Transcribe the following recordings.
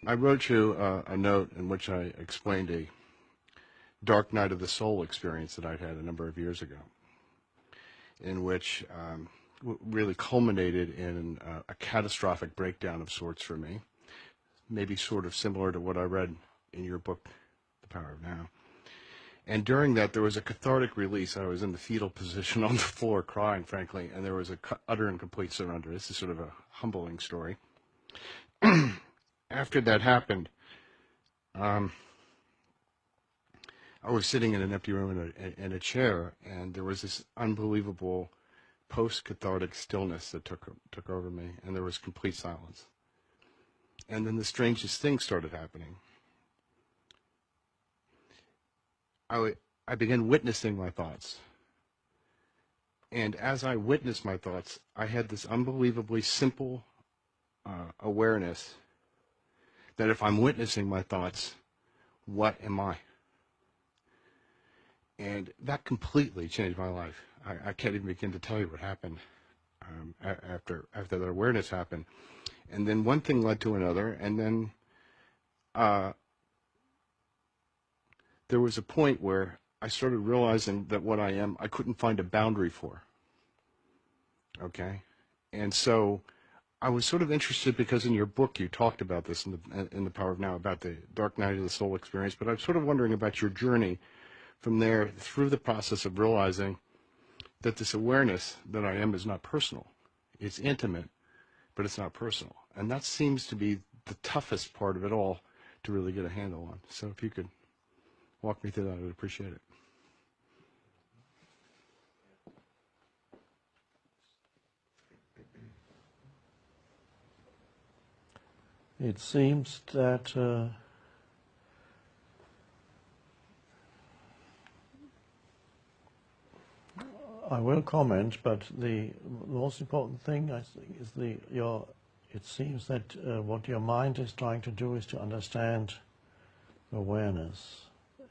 I wrote you a note in which I explained a dark night of the soul experience that I'd had a number of years ago, in which really culminated in a catastrophic breakdown of sorts for me, maybe sort of similar to what I read in your book, The Power of Now. And during that, there was a cathartic release. I was in the fetal position on the floor crying, frankly, and there was a utter and complete surrender. This is sort of a humbling story. After that happened, I was sitting in an empty room in a chair, and there was this unbelievable post-cathartic stillness that took over me, and there was complete silence. And then the strangest thing started happening. I began witnessing my thoughts. And as I witnessed my thoughts, I had this unbelievably simple awareness that if I'm witnessing my thoughts, what am I? And that completely changed my life. I can't even begin to tell you what happened after that awareness happened. And then one thing led to another, and then there was a point where I started realizing that what I am, I couldn't find a boundary for. Okay? And so I was sort of interested because in your book you talked about this in the Power of Now, about the dark night of the soul experience, but I'm sort of wondering about your journey from there through the process of realizing that this awareness that I am is not personal. It's intimate, but it's not personal. And that seems to be the toughest part of it all to really get a handle on. So if you could walk me through that, I would appreciate it. It seems that I will comment, but the most important thing I think is it seems that what your mind is trying to do is to understand awareness,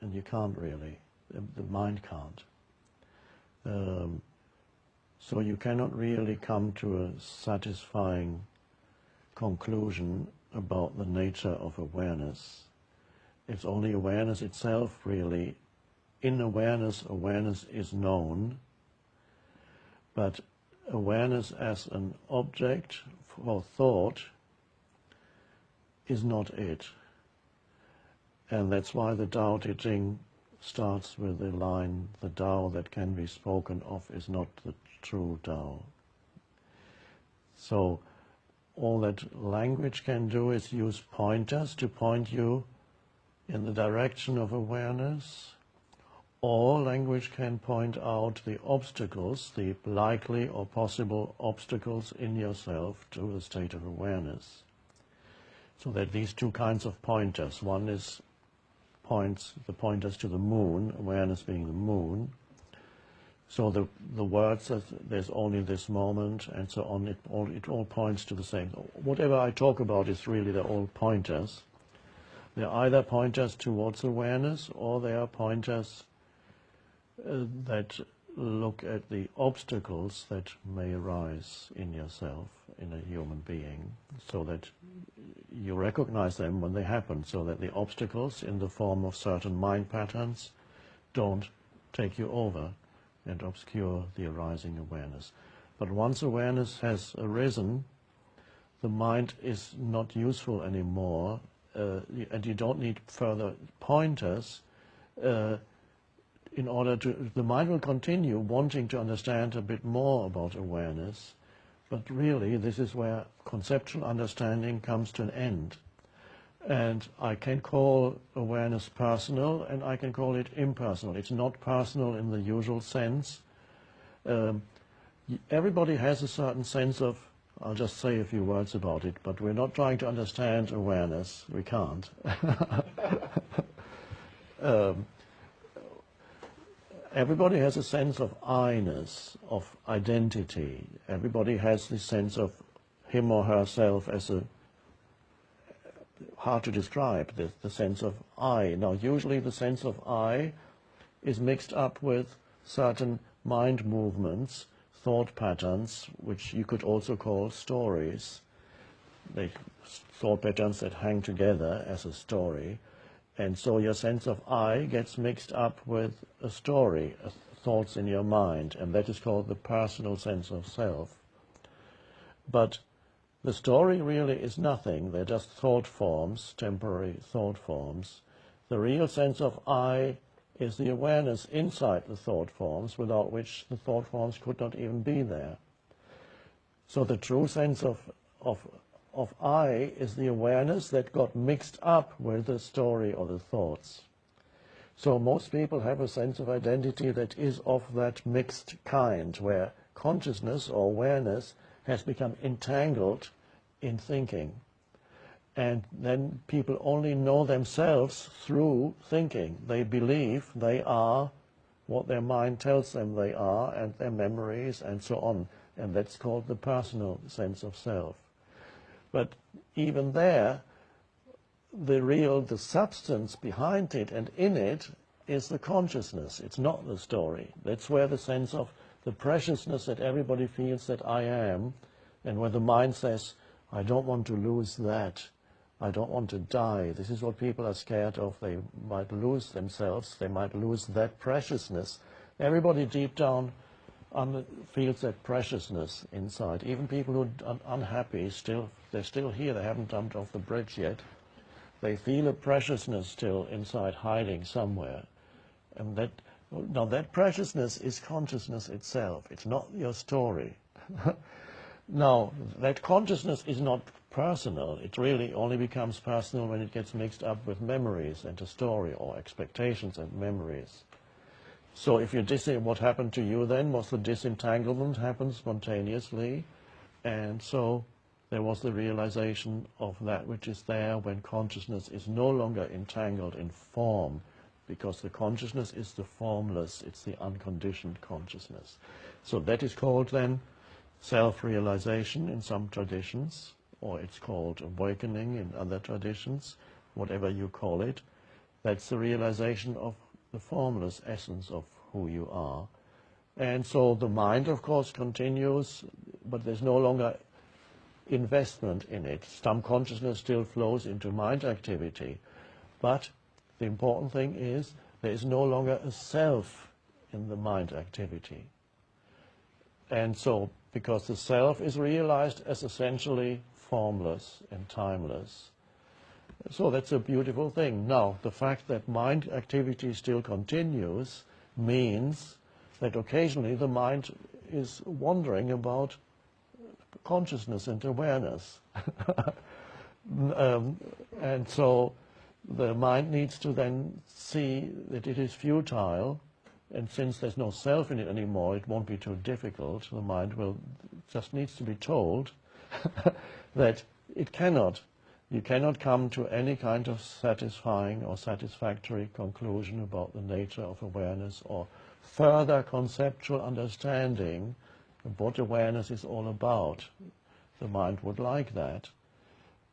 and you can't really. The mind can't. So you cannot really come to a satisfying conclusion about the nature of awareness. It's only awareness itself, really. In awareness, awareness is known, but awareness as an object for thought is not it. And that's why the Tao Te Ching starts with the line, the Tao that can be spoken of is not the true Tao. So all that language can do is use pointers to point you in the direction of awareness, or language can point out the obstacles, the likely or possible obstacles in yourself to the state of awareness. So that these two kinds of pointers, one is the pointers to the moon, awareness being the moon. So the words that there's only this moment and so on, it all points to the same. Whatever I talk about is really, they're all pointers. They're either pointers towards awareness, or they are pointers that look at the obstacles that may arise in yourself, in a human being, so that you recognize them when they happen, so that the obstacles in the form of certain mind patterns don't take you over and obscure the arising awareness. But once awareness has arisen, the mind is not useful anymore, and you don't need further pointers in order to... The mind will continue wanting to understand a bit more about awareness, but really this is where conceptual understanding comes to an end. And I can call awareness personal, and I can call it impersonal. It's not personal in the usual sense. Everybody has a certain sense of... I'll just say a few words about it, but we're not trying to understand awareness. We can't. Everybody has a sense of I-ness, of identity. Everybody has this sense of him or herself as a... hard to describe, the sense of I. Now, usually the sense of I is mixed up with certain mind movements, thought patterns, which you could also call stories. thought patterns that hang together as a story. And so your sense of I gets mixed up with a story, thoughts in your mind, and that is called the personal sense of self. But the story really is nothing. They're just thought forms, temporary thought forms. The real sense of I is the awareness inside the thought forms, without which the thought forms could not even be there. So the true sense of I is the awareness that got mixed up with the story or the thoughts. So most people have a sense of identity that is of that mixed kind, where consciousness or awareness has become entangled in thinking. And then people only know themselves through thinking. They believe they are what their mind tells them they are, and their memories and so on. And that's called the personal sense of self. But even there, the substance behind it and in it is the consciousness. It's not the story. That's where the sense of the preciousness that everybody feels that I am, and where the mind says, I don't want to lose that. I don't want to die. This is what people are scared of. They might lose themselves. They might lose that preciousness. Everybody deep down feels that preciousness inside. Even people who are unhappy, they're still here. They haven't jumped off the bridge yet. They feel a preciousness still inside, hiding somewhere. And that preciousness is consciousness itself. It's not your story. Now, that consciousness is not personal. It really only becomes personal when it gets mixed up with memories and a story, or expectations and memories. So if you say what happened to you then was the disentanglement happened spontaneously, and so there was the realization of that which is there when consciousness is no longer entangled in form, because the consciousness is the formless, it's the unconditioned consciousness. So that is called then self-realization in some traditions, or it's called awakening in other traditions, whatever you call it. That's the realization of the formless essence of who you are. And so the mind, of course, continues, but there's no longer investment in it. Some consciousness still flows into mind activity, but the important thing is there is no longer a self in the mind activity. And so, because the self is realized as essentially formless and timeless. So that's a beautiful thing. Now, the fact that mind activity still continues means that occasionally the mind is wondering about consciousness and awareness. And so the mind needs to then see that it is futile, and since there's no self in it anymore, it won't be too difficult. The mind just needs to be told that you cannot come to any kind of satisfying or satisfactory conclusion about the nature of awareness or further conceptual understanding of what awareness is all about. The mind would like that.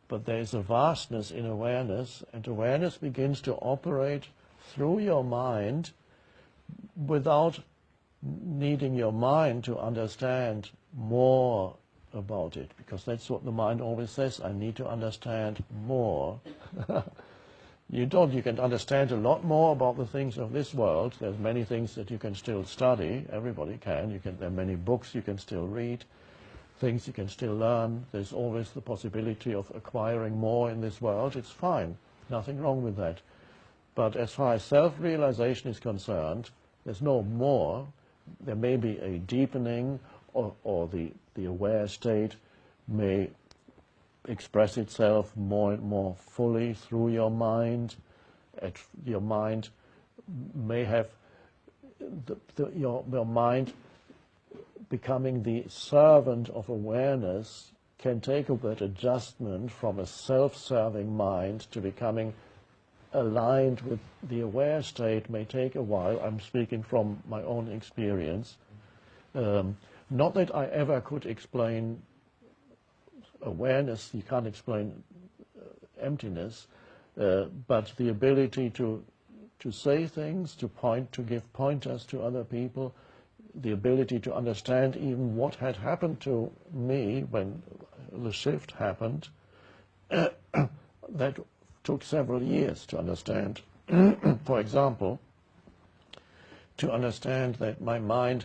But there is a vastness in awareness, and awareness begins to operate through your mind without needing your mind to understand more about it, because that's what the mind always says, I need to understand more. You can understand a lot more about the things of this world. There's many things that you can still study. Everybody can. There are many books you can still read, things you can still learn. There's always the possibility of acquiring more in this world. It's fine. Nothing wrong with that. But as far as self-realization is concerned, there's no more. There may be a deepening, or the aware state may express itself more and more fully through your mind. Your mind may have your mind becoming the servant of awareness can take that adjustment from a self-serving mind to becoming aligned with the aware state may take a while. I'm speaking from my own experience. Not that I ever could explain awareness, you can't explain emptiness, but the ability to say things, to give pointers to other people, the ability to understand even what had happened to me when the shift happened, that took several years to understand. For example, to understand that my mind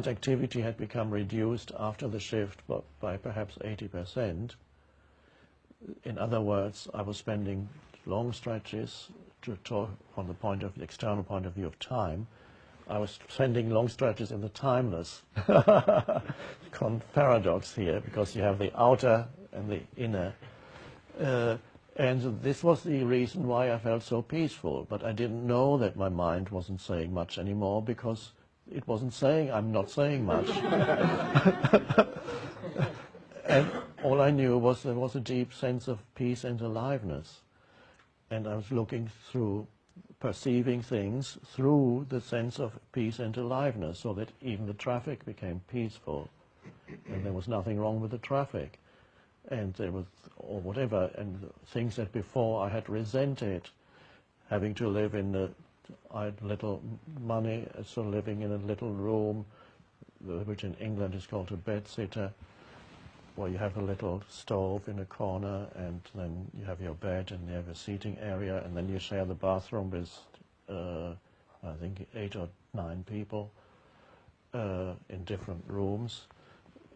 activity had become reduced after the shift by perhaps 80%. In other words, I was spending long stretches to talk from the external point of view of time. I was spending long stretches in the timeless. Paradox here, because you have the outer and the inner. And this was the reason why I felt so peaceful. But I didn't know that my mind wasn't saying much anymore, because it wasn't saying, I'm not saying much. And all I knew was there was a deep sense of peace and aliveness. And I was looking through, perceiving things through the sense of peace and aliveness, so that even the traffic became peaceful. And there was nothing wrong with the traffic. And there was, or whatever, and things that before I had resented, having to live in I had little money, so living in a little room, which in England is called a bedsitter, where you have a little stove in a corner, and then you have your bed, and you have a seating area, and then you share the bathroom with, I think, 8 or 9 people in different rooms.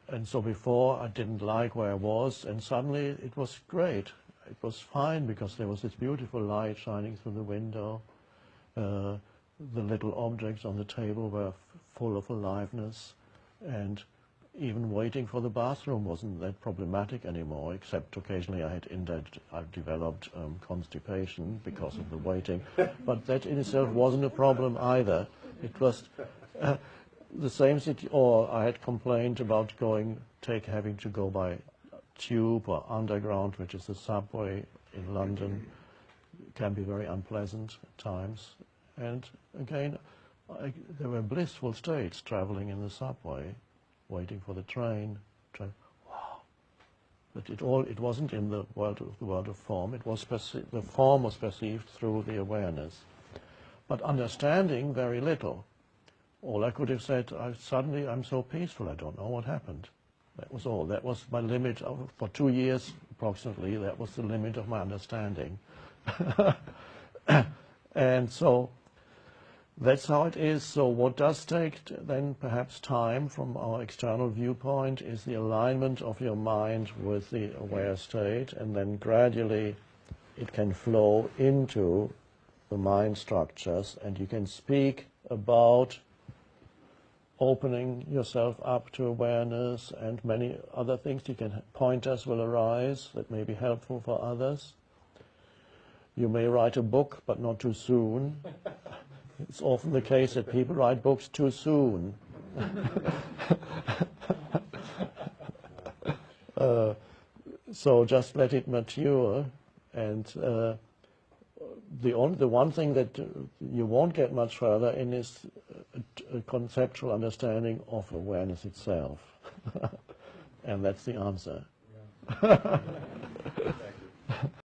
And so before I didn't like where I was, and suddenly it was great. It was fine, because there was this beautiful light shining through the window. The little objects on the table were full of aliveness, and even waiting for the bathroom wasn't that problematic anymore, except occasionally I developed constipation because of the waiting. But that in itself wasn't a problem either. It was the same or I had complained about having to go by tube or underground, which is the subway in London. It can be very unpleasant at times. And again, there were blissful states traveling in the subway, waiting for the train. Wow! But it wasn't in the world of form. It was the form was perceived through the awareness, but understanding very little. All I could have said, suddenly I'm so peaceful, I don't know what happened. That was all. That was my limit for 2 years approximately. That was the limit of my understanding. And so that's how it is. So what does take then perhaps time from our external viewpoint is the alignment of your mind with the aware state, and then gradually it can flow into the mind structures, and you can speak about opening yourself up to awareness, and many other things. Pointers will arise that may be helpful for others. You may write a book, but not too soon. It's often the case that people write books too soon. So just let it mature, and the one thing that you won't get much further in is a conceptual understanding of awareness itself. And that's the answer. Yeah.